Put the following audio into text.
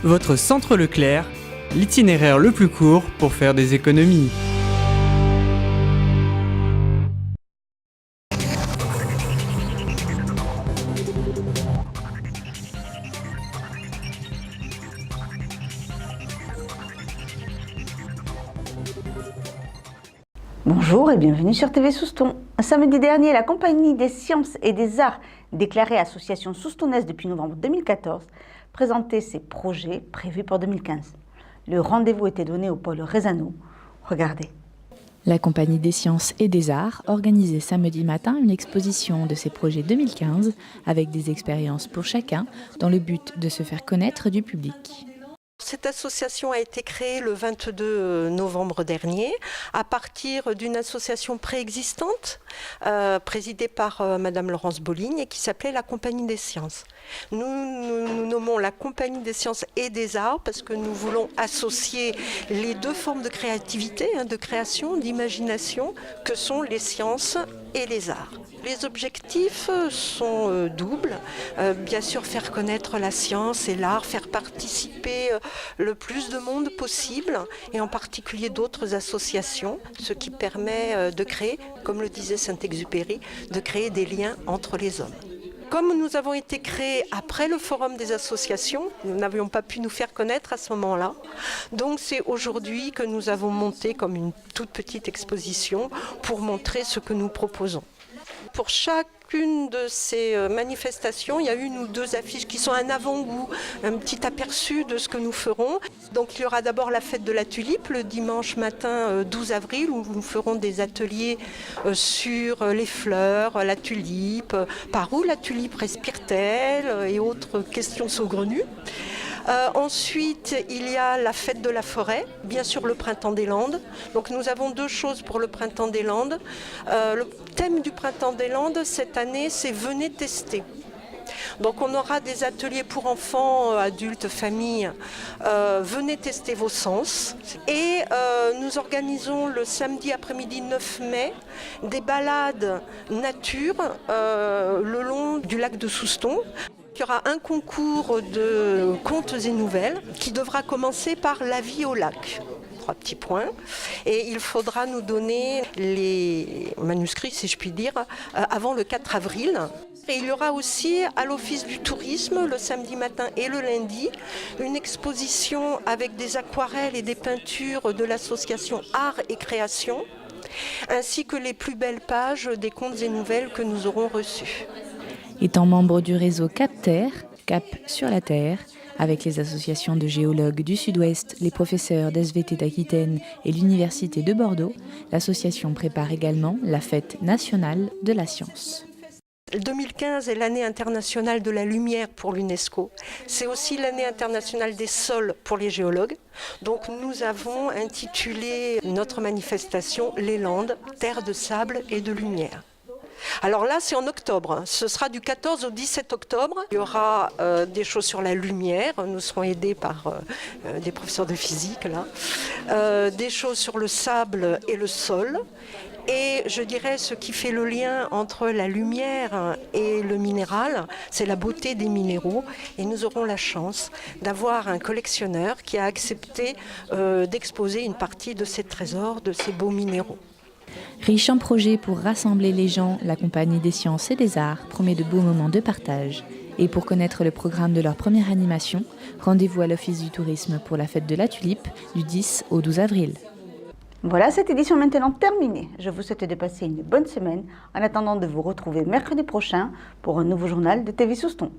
Votre centre Leclerc, l'itinéraire le plus court pour faire des économies. Bonjour et bienvenue sur TV Souston. Samedi dernier, la Compagnie des sciences et des arts, déclarée association soustonnaise depuis novembre 2014, présentait ses projets prévus pour 2015. Le rendez-vous était donné au pôle Rezano. Regardez. La Compagnie des sciences et des arts organisait samedi matin une exposition de ses projets 2015 avec des expériences pour chacun dans le but de se faire connaître du public. Cette association a été créée le 22 novembre dernier à partir d'une association préexistante présidée par Madame Laurence Boligne et qui s'appelait la Compagnie des sciences. Nous nommons la Compagnie des sciences et des arts parce que nous voulons associer les deux formes de créativité, de création, d'imagination que sont les sciences et les arts. Les objectifs sont doubles. Bien sûr, faire connaître la science et l'art, faire participer le plus de monde possible, et en particulier d'autres associations, ce qui permet de créer, comme le disait Saint-Exupéry, de créer des liens entre les hommes. Comme nous avons été créés après le forum des associations, nous n'avions pas pu nous faire connaître à ce moment-là. Donc c'est aujourd'hui que nous avons monté comme une toute petite exposition pour montrer ce que nous proposons. Pour chacune de ces manifestations, il y a une ou deux affiches qui sont un avant-goût, un petit aperçu de ce que nous ferons. Donc il y aura d'abord la fête de la tulipe le dimanche matin 12 avril où nous ferons des ateliers sur les fleurs, la tulipe, par où la tulipe respire-t-elle et autres questions saugrenues. Ensuite, il y a la fête de la forêt, bien sûr le printemps des Landes. Donc nous avons deux choses pour le printemps des Landes. Le thème du printemps des Landes cette année, c'est « Venez tester ». Donc on aura des ateliers pour enfants, adultes, familles, venez tester vos sens. Et nous organisons le samedi après-midi 9 mai des balades nature le long du lac de Souston. Il y aura un concours de contes et nouvelles qui devra commencer par la vie au lac. 3 petits points. Et il faudra nous donner les manuscrits, si je puis dire, avant le 4 avril. Et il y aura aussi à l'Office du tourisme, le samedi matin et le lundi, une exposition avec des aquarelles et des peintures de l'association Art et Création, ainsi que les plus belles pages des contes et nouvelles que nous aurons reçus. Étant membre du réseau Cap Terre, Cap sur la Terre, avec les associations de géologues du Sud-Ouest, les professeurs d'SVT d'Aquitaine et l'Université de Bordeaux, l'association prépare également la fête nationale de la science. 2015 est l'année internationale de la lumière pour l'UNESCO. C'est aussi l'année internationale des sols pour les géologues. Donc nous avons intitulé notre manifestation « Les Landes, terre de sable et de lumière ». Alors là, c'est en octobre. Ce sera du 14 au 17 octobre. Il y aura des choses sur la lumière. Nous serons aidés par des professeurs de physique, là. Des choses sur le sable et le sol. Et je dirais ce qui fait le lien entre la lumière et le minéral, c'est la beauté des minéraux. Et nous aurons la chance d'avoir un collectionneur qui a accepté d'exposer une partie de ces trésors, de ces beaux minéraux. Riche en projets pour rassembler les gens, la Compagnie des sciences et des arts promet de beaux moments de partage. Et pour connaître le programme de leur première animation, rendez-vous à l'Office du tourisme pour la fête de la tulipe du 10 au 12 avril. Voilà, cette édition maintenant terminée. Je vous souhaite de passer une bonne semaine en attendant de vous retrouver mercredi prochain pour un nouveau journal de TV Souston.